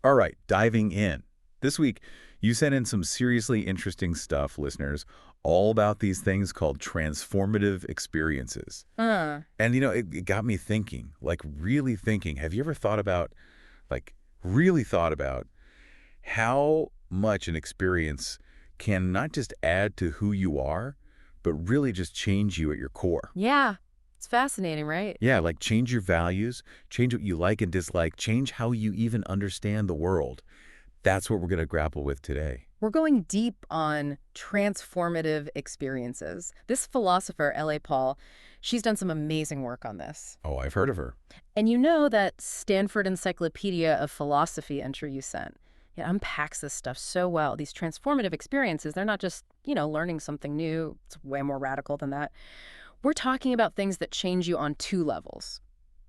All right, diving in. This week, you sent in some seriously interesting stuff, listeners, all about these things called transformative experiences. Uh, And, it got me thinking, like really thinking. Have you ever thought about, like, really thought about how much an experience can not just add to who you are, but really just change you at your core? yeah. It's fascinating, right? Yeah, like change your values, change what you like and dislike, change how you even understand the world. That's what we're going to grapple with today. We're going deep on transformative experiences. This philosopher, L.A. Paul, she's done some amazing work on this. Oh, I've heard of her. And you know that Stanford Encyclopedia of Philosophy entry you sent? It unpacks this stuff so well. These transformative experiences, they're not just, learning something new. It's way more radical than that. We're talking about things that change you on two levels.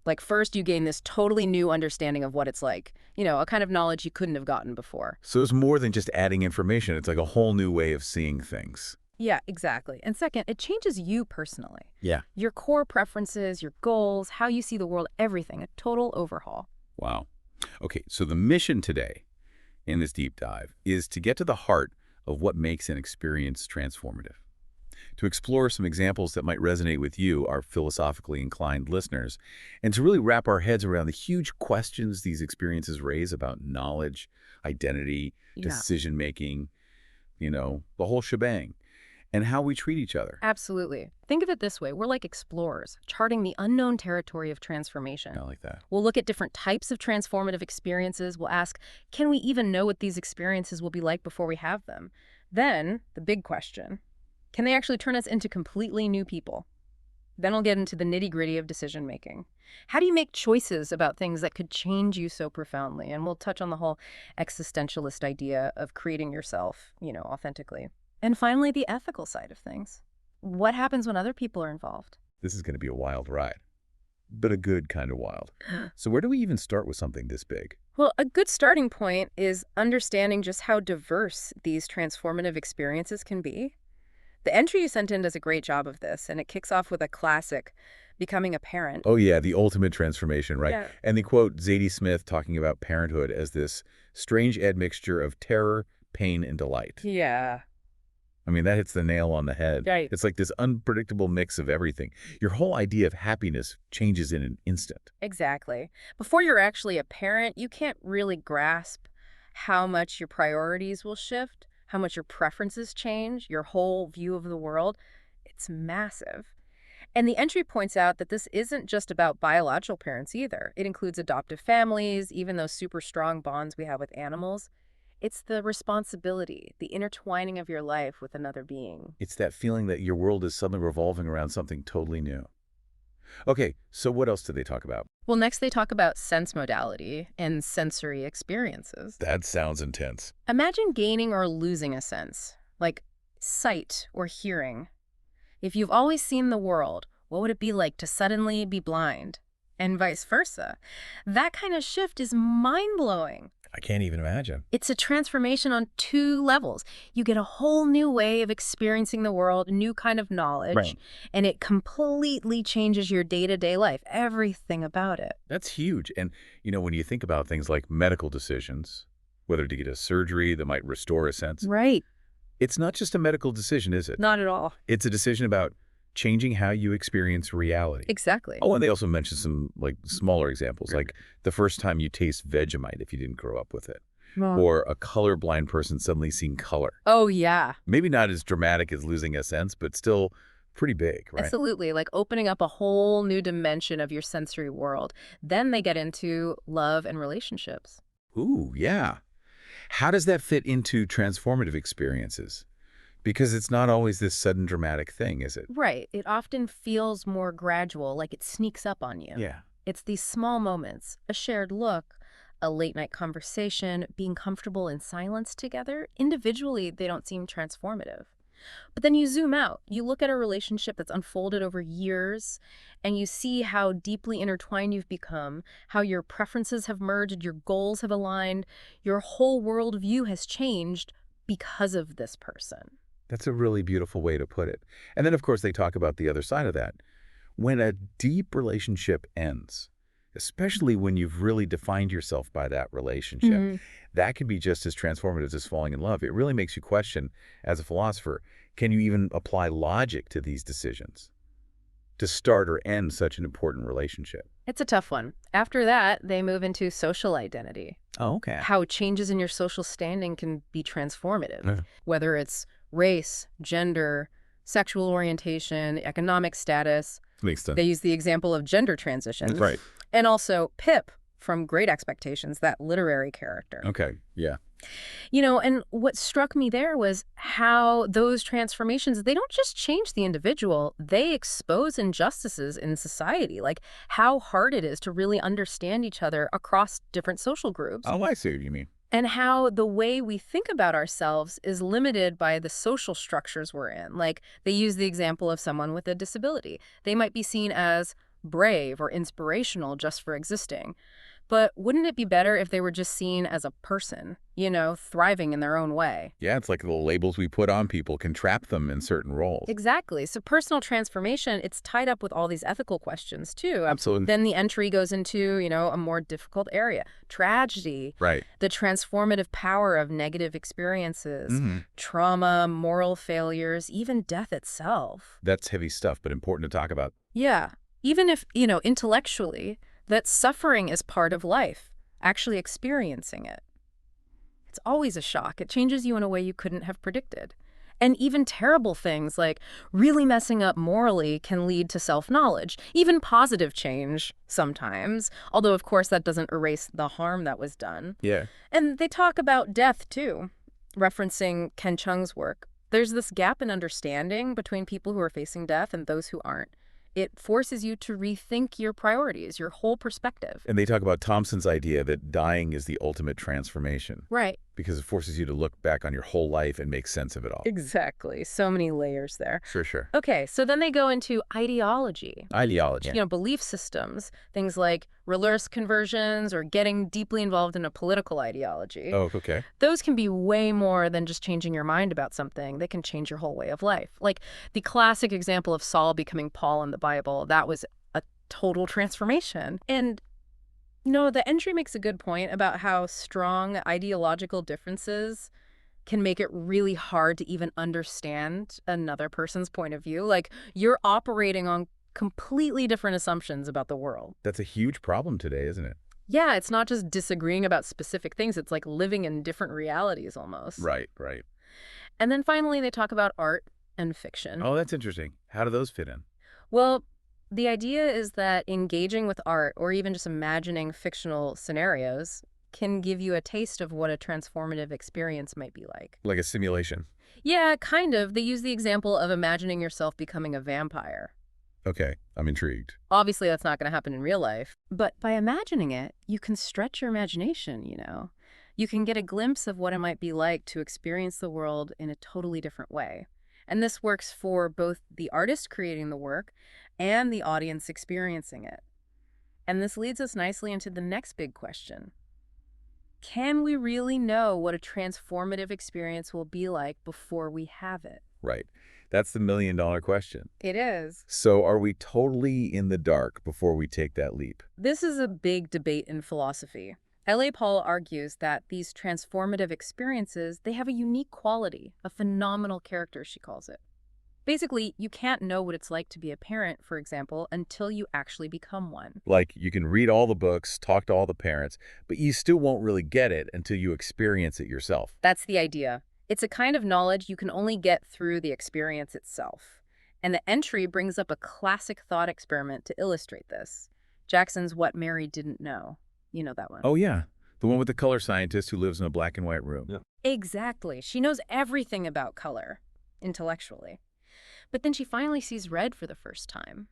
Like first, you gain this totally new understanding of what it's like, a kind of knowledge you couldn't have gotten before. So it's more than just adding information. It's like a whole new way of seeing things. Yeah, exactly. And second, it changes you personally. Yeah. Your core preferences, your goals, how you see the world, everything, a total overhaul. Wow. Okay, so the mission today in this deep dive is to get to the heart of what makes an experience transformative. To explore some examples that might resonate with you, our philosophically inclined listeners, and to really wrap our heads around the huge questions these experiences raise about knowledge, identity, Yeah, decision-making, the whole shebang, and how we treat each other. absolutely. Think of it this way. We're like explorers, charting the unknown territory of transformation. I like that. We'll look at different types of transformative experiences. We'll ask, can we even know what these experiences will be like before we have them? Then, the big question, can they actually turn us into completely new people? Then we'll get into the nitty-gritty of decision-making. How do you make choices about things that could change you so profoundly? And we'll touch on the whole existentialist idea of creating yourself, authentically. And finally, the ethical side of things. What happens when other people are involved? This is going to be a wild ride, but a good kind of wild. So where do we even start with something this big? Well, a good starting point is understanding just how diverse these transformative experiences can be. The entry you sent in does a great job of this, and it kicks off with a classic, becoming a parent. Oh, yeah, the ultimate transformation, right? Yeah. And they quote Zadie Smith talking about parenthood as this strange admixture of terror, pain, and delight. Yeah, I mean, that hits the nail on the head. right. It's like this unpredictable mix of everything. Your whole idea of happiness changes in an instant. Exactly. Before you're actually a parent, you can't really grasp how much your priorities will shift, how much your preferences change, your whole view of the world. It's massive. And the entry points out that this isn't just about biological parents either. It includes adoptive families, even those super strong bonds we have with animals. It's the responsibility, the intertwining of your life with another being. It's that feeling that your world is suddenly revolving around something totally new. Okay, so what else do they talk about? Well, next they talk about sense modality and sensory experiences. That sounds intense. Imagine gaining or losing a sense, like sight or hearing. If you've always seen the world, what would it be like to suddenly be blind? And vice versa. That kind of shift is mind-blowing. I can't even imagine. It's a transformation on two levels. You get a whole new way of experiencing the world, a new kind of knowledge, Right. and it completely changes your day-to-day life, everything about it. That's huge. And, when you think about things like medical decisions, whether to get a surgery that might restore a sense, Right. it's not just a medical decision, is it? Not at all. It's a decision about changing how you experience reality. Exactly. Oh, and they also mentioned some smaller examples, like the first time you taste Vegemite if you didn't grow up with it, Well, or a colorblind person suddenly seeing color. oh, yeah. Maybe not as dramatic as losing a sense, but still pretty big, right? Absolutely, like opening up a whole new dimension of your sensory world. Then they get into love and relationships. Ooh, yeah. How does that fit into transformative experiences? Because it's not always this sudden dramatic thing, is it? Right. It often feels more gradual, like it sneaks up on you. Yeah. It's these small moments, a shared look, a late night conversation, being comfortable in silence together. Individually, they don't seem transformative. But then you zoom out, you look at a relationship that's unfolded over years, and you see how deeply intertwined you've become, how your preferences have merged, your goals have aligned, your whole worldview has changed because of this person. That's a really beautiful way to put it. And then, of course, they talk about the other side of that. When a deep relationship ends, especially when you've really defined yourself by that relationship. That can be just as transformative as falling in love. It really makes you question, as a philosopher, can you even apply logic to these decisions to start or end such an important relationship? It's a tough one. After that, they move into social identity. Oh, okay. How changes in your social standing can be transformative, Yeah. whether it's race, gender, sexual orientation, economic status. Makes sense. They use the example of gender transition. Right. And also Pip from Great Expectations, that literary character. Okay. Yeah. And what struck me there was how those transformations, they don't just change the individual, they expose injustices in society, like how hard it is to really understand each other across different social groups, Oh, I see what you mean. and how the way we think about ourselves is limited by the social structures we're in. Like, they use the example of someone with a disability. They might be seen as brave or inspirational just for existing. But wouldn't it be better if they were just seen as a person, thriving in their own way? Yeah, it's like the labels we put on people can trap them in certain roles. Exactly. So personal transformation, it's tied up with all these ethical questions too. Absolutely. Then the entry goes into, a more difficult area. Tragedy, Right. the transformative power of negative experiences, Hmm. trauma, moral failures, even death itself. That's heavy stuff, but important to talk about. Yeah. Even if, intellectually, that suffering is part of life, actually experiencing it. It's always a shock. It changes you in a way you couldn't have predicted. And even terrible things like really messing up morally can lead to self-knowledge, even positive change sometimes, although of course that doesn't erase the harm that was done. Yeah. And they talk about death too, referencing Ken Chung's work. There's this gap in understanding between people who are facing death and those who aren't. It forces you to rethink your priorities, your whole perspective. And they talk about Thompson's idea that dying is the ultimate transformation Right. because it forces you to look back on your whole life and make sense of it all. Exactly. So many layers there. Sure. Okay, so then they go into ideology. Ideology. Belief systems, things like religious conversions or getting deeply involved in a political ideology. Oh, okay. Those can be way more than just changing your mind about something. They can change your whole way of life. Like the classic example of Saul becoming Paul in the Bible, that was a total transformation. And the entry makes a good point about how strong ideological differences can make it really hard to even understand another person's point of view. Like, you're operating on completely different assumptions about the world. That's a huge problem today, isn't it? Yeah, it's not just disagreeing about specific things. It's like living in different realities almost. Right. And then finally, they talk about art and fiction. Oh, that's interesting. How do those fit in? Well, the idea is that engaging with art or even just imagining fictional scenarios can give you a taste of what a transformative experience might be like. Like a simulation. Yeah, kind of. They use the example of imagining yourself becoming a vampire. Okay, I'm intrigued. Obviously, that's not going to happen in real life. But by imagining it, you can stretch your imagination, You can get a glimpse of what it might be like to experience the world in a totally different way. And this works for both the artist creating the work and the audience experiencing it. And this leads us nicely into the next big question. Can we really know what a transformative experience will be like before we have it? Right. That's the million-dollar question. It is. So are we totally in the dark before we take that leap? This is a big debate in philosophy. L.A. Paul argues that these transformative experiences, they have a unique quality, a phenomenal character, she calls it. Basically, you can't know what it's like to be a parent, for example, until you actually become one. Like, you can read all the books, talk to all the parents, but you still won't really get it until you experience it yourself. That's the idea. It's a kind of knowledge you can only get through the experience itself. And the entry brings up a classic thought experiment to illustrate this. Jackson's What Mary Didn't Know. You know that one. Oh, yeah. The one with the color scientist who lives in a black and white room. Yeah. Exactly. She knows everything about color, intellectually. But then she finally sees red for the first time.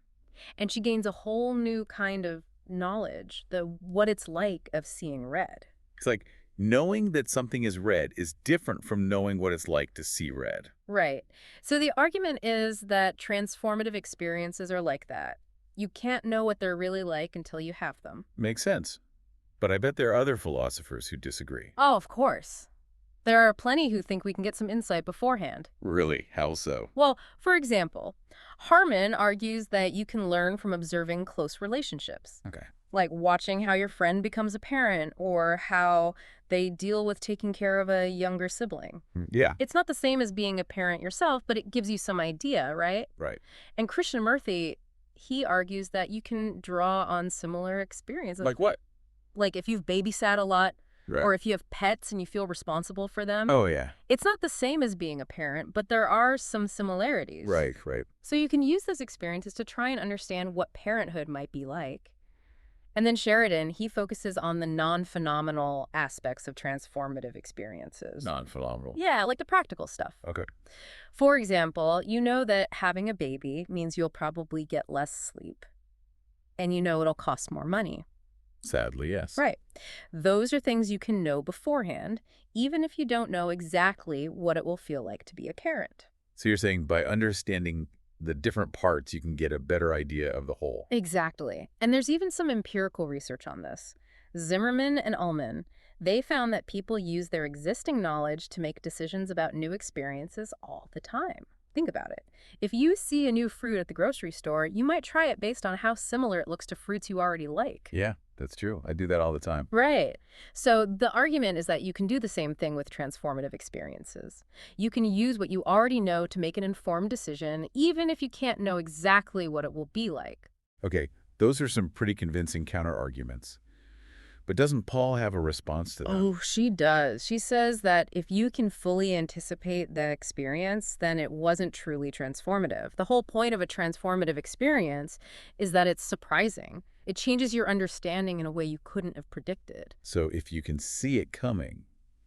And she gains a whole new kind of knowledge, what it's like of seeing red. It's like knowing that something is red is different from knowing what it's like to see red. Right. So the argument is that transformative experiences are like that. You can't know what they're really like until you have them. Makes sense. But I bet there are other philosophers who disagree. Oh, of course. There are plenty who think we can get some insight beforehand. Really? How so? Well, for example, Harmon argues that you can learn from observing close relationships, Okay. like watching how your friend becomes a parent or how they deal with taking care of a younger sibling. Yeah. It's not the same as being a parent yourself, but it gives you some idea, right? Right. And Krishnamurti, he argues that you can draw on similar experiences. Like what? Like if you've babysat a lot, Right. or if you have pets and you feel responsible for them. Oh, yeah. It's not the same as being a parent, but there are some similarities. Right. So you can use those experiences to try and understand what parenthood might be like. And then Sheridan, he focuses on the non-phenomenal aspects of transformative experiences. Non-phenomenal. Yeah, like the practical stuff. Okay. For example, you know that having a baby means you'll probably get less sleep. And you know it'll cost more money. Sadly, yes. Right. Those are things you can know beforehand, even if you don't know exactly what it will feel like to be a parent. So you're saying by understanding the different parts, you can get a better idea of the whole. Exactly. And there's even some empirical research on this. Zimmerman and Ullman, they found that people use their existing knowledge to make decisions about new experiences all the time. Think about it. If you see a new fruit at the grocery store, you might try it based on how similar it looks to fruits you already like. Yeah, that's true. I do that all the time. Right. So the argument is that you can do the same thing with transformative experiences. You can use what you already know to make an informed decision, even if you can't know exactly what it will be like. Okay, those are some pretty convincing counter-arguments. But doesn't Paul have a response to them? Oh, she does. She says that if you can fully anticipate the experience, then it wasn't truly transformative. The whole point of a transformative experience is that it's surprising. It changes your understanding in a way you couldn't have predicted. So if you can see it coming,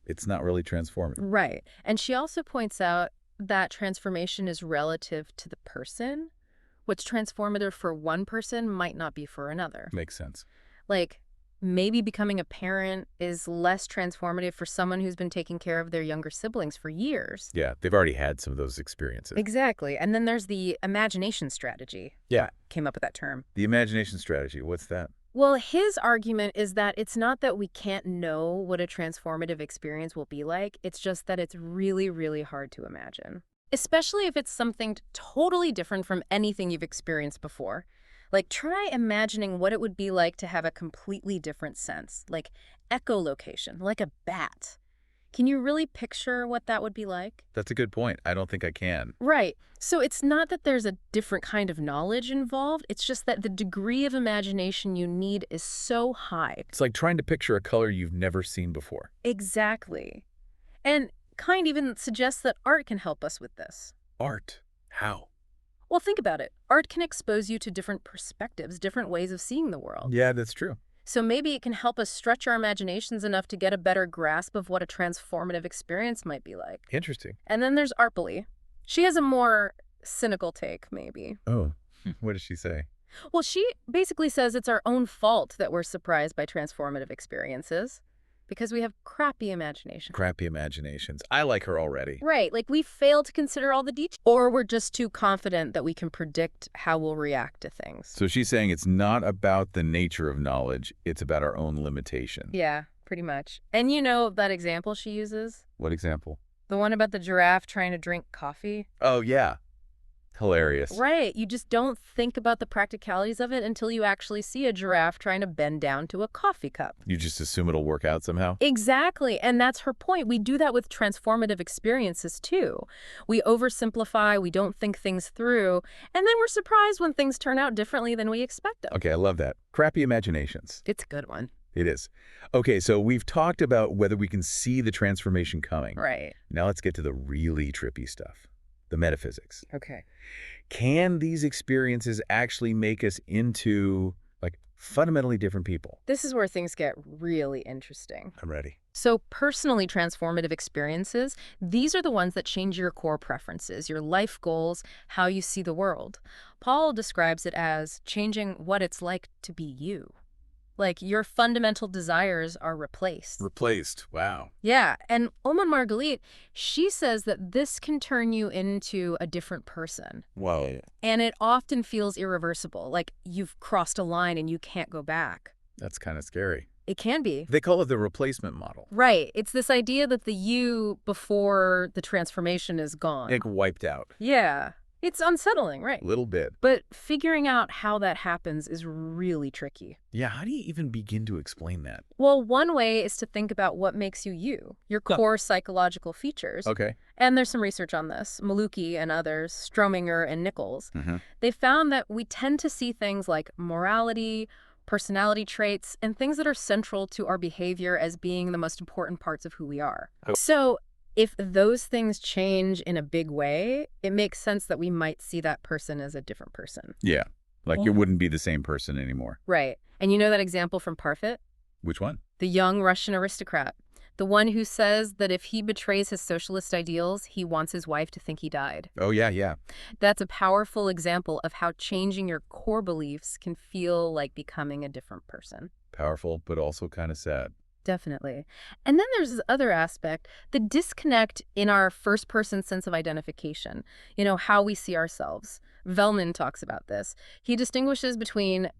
it's not really transformative. Right. And she also points out that transformation is relative to the person. What's transformative for one person might not be for another. Makes sense. Like, maybe becoming a parent is less transformative for someone who's been taking care of their younger siblings for years. Yeah, they've already had some of those experiences. Exactly. And then there's the imagination strategy. Yeah. Came up with that term. The imagination strategy, what's that? Well, his argument is that it's not that we can't know what a transformative experience will be like. It's just that it's really, really hard to imagine. Especially if it's something totally different from anything you've experienced before. Like, try imagining what it would be like to have a completely different sense, like echolocation, like a bat. Can you really picture what that would be like? That's a good point. I don't think I can. Right. So it's not that there's a different kind of knowledge involved. It's just that the degree of imagination you need is so high. It's like trying to picture a color you've never seen before. Exactly. And Kind even suggests that art can help us with this. Art? How? Well, think about it. Art can expose you to different perspectives, different ways of seeing the world. Yeah, that's true. So maybe it can help us stretch our imaginations enough to get a better grasp of what a transformative experience might be like. Interesting. And then there's Arpely. She has a more cynical take, maybe. Oh, what does she say? Well, she basically says it's our own fault that we're surprised by transformative experiences because we have crappy imagination. Crappy imaginations. I like her already. Right, like we fail to consider all the details, or we're just too confident that we can predict how we'll react to things. So she's saying it's not about the nature of knowledge, it's about our own limitation. Yeah, pretty much. And you know that example she uses? What example? The one about the giraffe trying to drink coffee? Oh, yeah. Hilarious. Right, you just don't think about the practicalities of it until you actually see a giraffe trying to bend down to a coffee cup. You just assume it'll work out somehow? Exactly, and that's her point. We do that with transformative experiences too. We oversimplify, we don't think things through, and then we're surprised when things turn out differently than we expect them. Okay, I love that. Crappy imaginations. It's a good one. It is. Okay, so we've talked about whether we can see the transformation coming. Right. Now let's get to the really trippy stuff. The metaphysics. Okay. Can these experiences actually make us into, like, fundamentally different people? This is where things get really interesting. I'm ready. So personally transformative experiences, these are the ones that change your core preferences, your life goals, how you see the world. Paul describes it as changing what it's like to be you. Like your fundamental desires are replaced. Replaced. Wow. Yeah, and Oman Margalit, she says that this can turn you into a different person. Wow. And it often feels irreversible, like you've crossed a line and you can't go back. That's kind of scary. It can be. They call it the replacement model. Right. It's this idea that the you before the transformation is gone. Like wiped out. Yeah. It's unsettling, right? A little bit. But figuring out how that happens is really tricky. Yeah, how do you even begin to explain that? Well, one way is to think about what makes you you, your core psychological features. Okay. And there's some research on this. Maluki and others, Strominger and Nichols. Mm-hmm. They found that we tend to see things like morality, personality traits, and things that are central to our behavior as being the most important parts of who we are. Oh. So if those things change in a big way, it makes sense that we might see that person as a different person. Yeah, like Oh. you wouldn't be the same person anymore. Right. And you know that example from Parfit? Which one? The young Russian aristocrat. The one who says that if he betrays his socialist ideals, he wants his wife to think he died. Oh, yeah, yeah. That's a powerful example of how changing your core beliefs can feel like becoming a different person. Powerful, but also kind of sad. Definitely. And then there's this other aspect, the disconnect in our first-person sense of identification, how we see ourselves. Vellman talks about this. He distinguishes between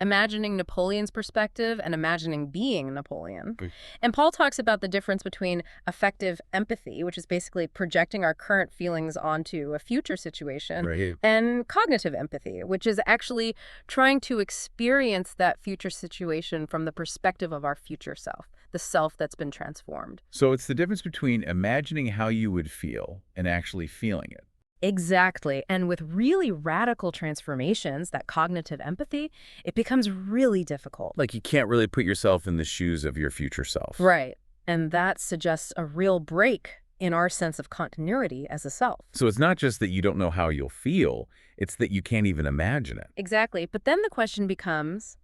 imagining Napoleon's perspective and imagining being Napoleon. Okay. And Paul talks about the difference between affective empathy, which is basically projecting our current feelings onto a future situation, Right. and cognitive empathy, which is actually trying to experience that future situation from the perspective of our future self, the self that's been transformed. So it's the difference between imagining how you would feel and actually feeling it. Exactly. And with really radical transformations, that cognitive empathy, it becomes really difficult. Like you can't really put yourself in the shoes of your future self. Right. And that suggests a real break in our sense of continuity as a self. So it's not just that you don't know how you'll feel, it's that you can't even imagine it. Exactly. But then the question becomes,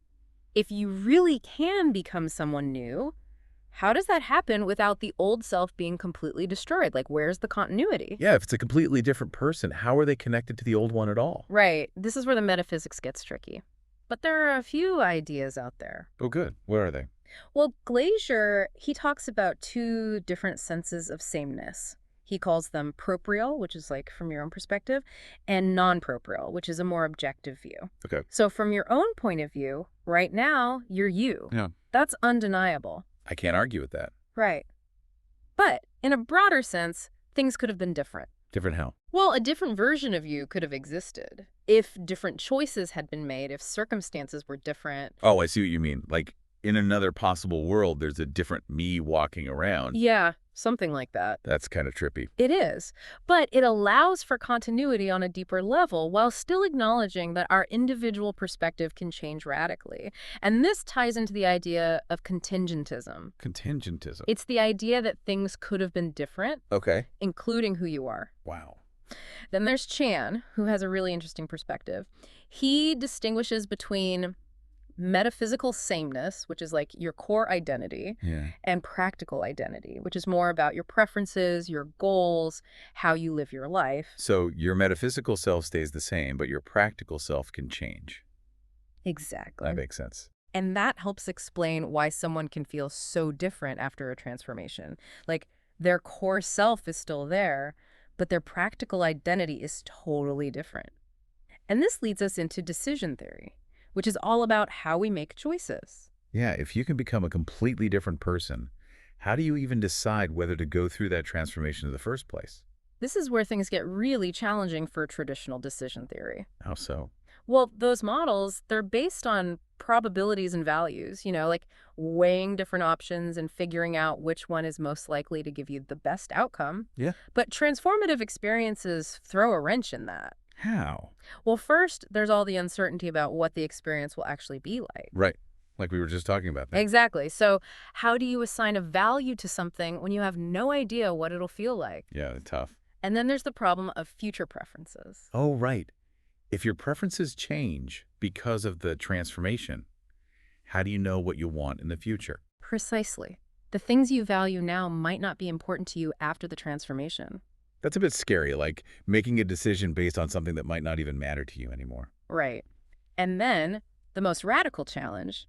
if you really can become someone new, how does that happen without the old self being completely destroyed? Like, where's the continuity? Yeah, if it's a completely different person, how are they connected to the old one at all? Right. This is where the metaphysics gets tricky. But there are a few ideas out there. Oh, good. What are they? Well, Glaser, he talks about two different senses of sameness. He calls them proprial, which is like from your own perspective, and non-proprial, which is a more objective view. Okay. So from your own point of view, right now, you're you. Yeah. That's undeniable. I can't argue with that. Right. But in a broader sense, things could have been different. Different how? Well, a different version of you could have existed if different choices had been made, if circumstances were different. Oh, I see what you mean. Like in another possible world, there's a different me walking around. Yeah, something like that. That's kind of trippy. It is. But it allows for continuity on a deeper level while still acknowledging that our individual perspective can change radically. And this ties into the idea of contingentism. Contingentism. It's the idea that things could have been different, Okay. including who you are. Wow. Then there's Chan, who has a really interesting perspective. He distinguishes between metaphysical sameness, which is like your core identity, Yeah. and practical identity, which is more about your preferences, your goals, how you live your life. So your metaphysical self stays the same, but your practical self can change. Exactly. That makes sense. And that helps explain why someone can feel so different after a transformation. Like their core self is still there, but their practical identity is totally different. And this leads us into decision theory, which is all about how we make choices. Yeah, if you can become a completely different person, how do you even decide whether to go through that transformation in the first place? This is where things get really challenging for traditional decision theory. How so? Well, those models, they're based on probabilities and values, like weighing different options and figuring out which one is most likely to give you the best outcome. Yeah. But transformative experiences throw a wrench in that. How? Well, first, there's all the uncertainty about what the experience will actually be like. Right. Like we were just talking about that. Exactly. So how do you assign a value to something when you have no idea what it'll feel like? Yeah, tough. And then there's the problem of future preferences. Oh, right. If your preferences change because of the transformation, how do you know what you want in the future? Precisely. The things you value now might not be important to you after the transformation. That's a bit scary, like making a decision based on something that might not even matter to you anymore. Right. And then the most radical challenge,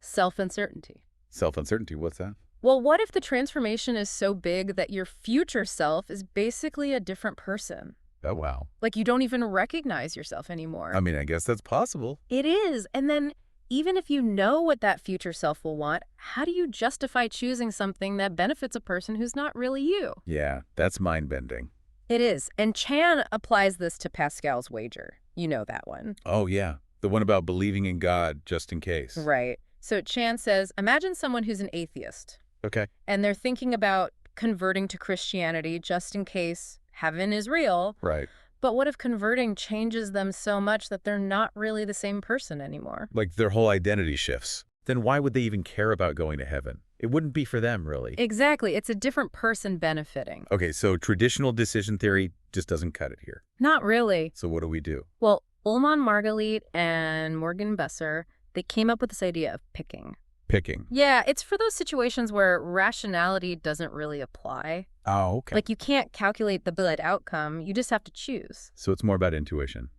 self-uncertainty. Self-uncertainty, what's that? Well, what if the transformation is so big that your future self is basically a different person? Oh, wow. Like you don't even recognize yourself anymore. I mean, I guess that's possible. It is. And then even if you know what that future self will want, how do you justify choosing something that benefits a person who's not really you? Yeah, that's mind-bending. It is. And Chan applies this to Pascal's wager. You know that one. Oh, yeah. The one about believing in God just in case. Right. So Chan says, imagine someone who's an atheist, Okay. and they're thinking about converting to Christianity just in case heaven is real. Right. But what if converting changes them so much that they're not really the same person anymore? Like their whole identity shifts. Then why would they even care about going to heaven? It wouldn't be for them, really. Exactly. It's a different person benefiting. Okay, so traditional decision theory just doesn't cut it here. Not really. So what do we do? Well, Ullmann Margalit and Morgan Besser, they came up with this idea of picking. Picking. Yeah, it's for those situations where rationality doesn't really apply. Oh, okay. Like you can't calculate the bad outcome, you just have to choose. So it's more about intuition.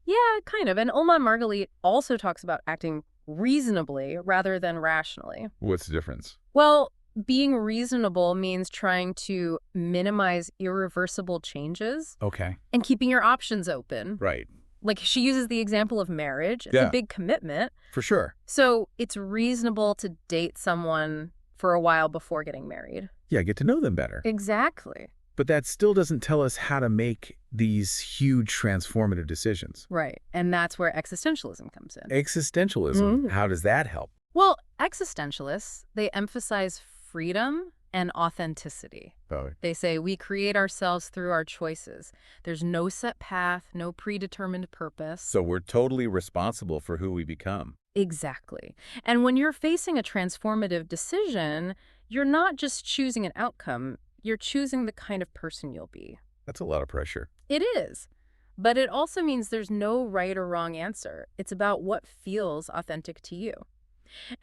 Yeah, kind of. And Ullmann Margalit also talks about acting reasonably rather than rationally. What's the difference? Well, being reasonable means trying to minimize irreversible changes Okay. and keeping your options open. Right. Like she uses the example of marriage. It's Yeah. a big commitment. For sure. So it's reasonable to date someone for a while before getting married. Yeah, get to know them better. Exactly. But that still doesn't tell us how to make these huge transformative decisions. Right. And that's where existentialism comes in. Existentialism, how does that help? Well, existentialists, they emphasize freedom and authenticity. Oh, They say we create ourselves through our choices. There's no set path, no predetermined purpose. so we're totally responsible for who we become. Exactly. And when you're facing a transformative decision, you're not just choosing an outcome, you're choosing the kind of person you'll be. That's a lot of pressure. It is. But it also means there's no right or wrong answer. It's about what feels authentic to you.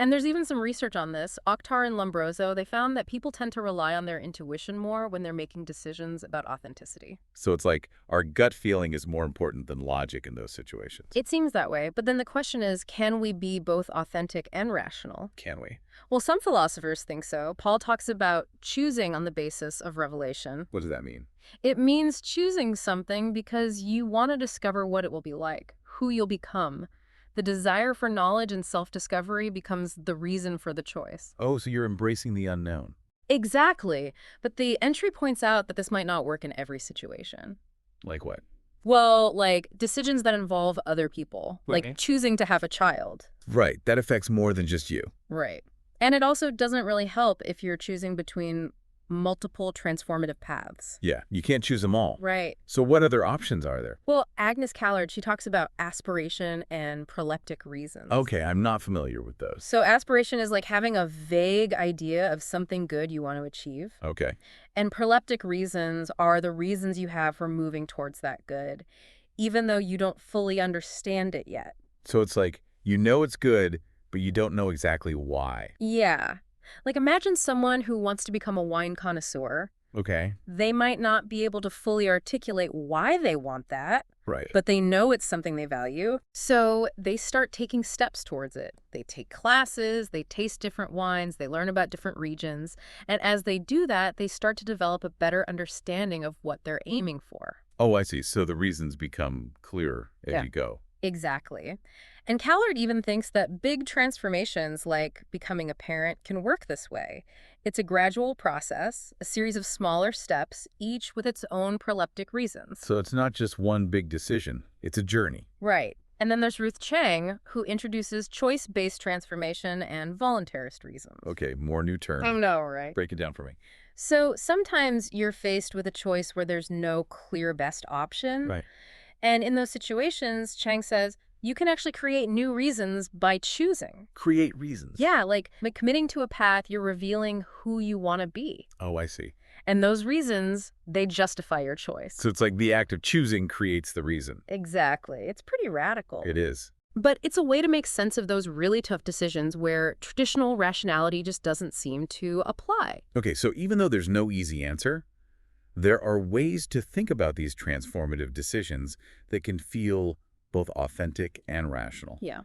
And there's even some research on this. Oktar and Lombroso, they found that people tend to rely on their intuition more when they're making decisions about authenticity. So it's like our gut feeling is more important than logic in those situations. It seems that way, but then the question is, can we be both authentic and rational? Can we? Well, some philosophers think so. Paul talks about choosing on the basis of revelation. What does that mean? It means choosing something because you want to discover what it will be like, who you'll become. The desire for knowledge and self-discovery becomes the reason for the choice. Oh, so you're embracing the unknown. Exactly. But the entry points out that this might not work in every situation. Like what? Well, like decisions that involve other people, Okay. like choosing to have a child. Right. That affects more than just you. Right. And it also doesn't really help if you're choosing between multiple transformative paths. Yeah. You can't choose them all. Right. So what other options are there? Well, Agnes Callard, she talks about aspiration and proleptic reasons. Okay. I'm not familiar with those. So aspiration is like having a vague idea of something good you want to achieve. Okay. And proleptic reasons are the reasons you have for moving towards that good, even though you don't fully understand it yet. So it's like, you know it's good, but you don't know exactly why. Yeah. Like imagine someone who wants to become a wine connoisseur. Okay. They might not be able to fully articulate why they want that, Right. but they know it's something they value. So they start taking steps towards it. They take classes, they taste different wines, they learn about different regions. And as they do that, they start to develop a better understanding of what they're aiming for. Oh, I see. So the reasons become clearer as Yeah. you go. Exactly. And Callard even thinks that big transformations like becoming a parent can work this way. It's a gradual process, a series of smaller steps, each with its own proleptic reasons. So it's not just one big decision. It's a journey. Right. And then there's Ruth Chang, who introduces choice-based transformation and voluntarist reasons. Okay, more new term. I know, right? Break it down for me. So sometimes you're faced with a choice where there's no clear best option. Right. And in those situations, Chang says, you can actually create new reasons by choosing. Create reasons. Yeah, like committing to a path, you're revealing who you want to be. Oh, I see. And those reasons, they justify your choice. So it's like the act of choosing creates the reason. Exactly. It's pretty radical. It is. But it's a way to make sense of those really tough decisions where traditional rationality just doesn't seem to apply. Okay, so even though there's no easy answer, there are ways to think about these transformative decisions that can feel both authentic and rational. Yeah.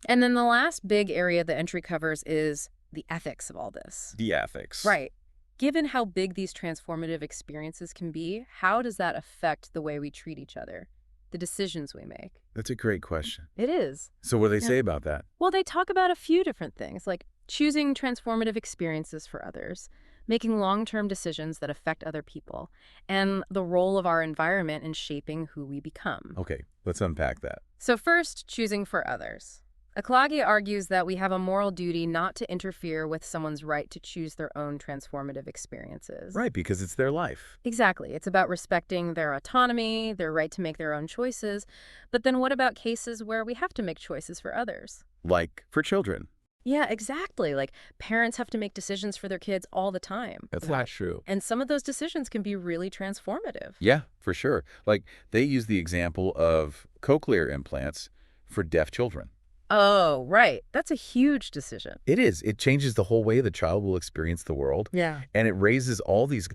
And then the last big area the entry covers is the ethics of all this. The ethics. Right. Given how big these transformative experiences can be, how does that affect the way we treat each other? the decisions we make? That's a great question. It is. So what do they Yeah. say about that? Well, they talk about a few different things, like choosing transformative experiences for others, making long-term decisions that affect other people, and the role of our environment in shaping who we become. Okay, let's unpack that. So first, choosing for others. Aklagi argues that we have a moral duty not to interfere with someone's right to choose their own transformative experiences. Right, because it's their life. Exactly. It's about respecting their autonomy, their right to make their own choices. But then what about cases where we have to make choices for others? Like for children. Yeah, exactly. Like parents have to make decisions for their kids all the time. That's not true. And some of those decisions can be really transformative. Yeah, for sure. Like they use the example of cochlear implants for deaf children. Oh, right. That's a huge decision. It is. It changes the whole way the child will experience the world. Yeah. And it raises all these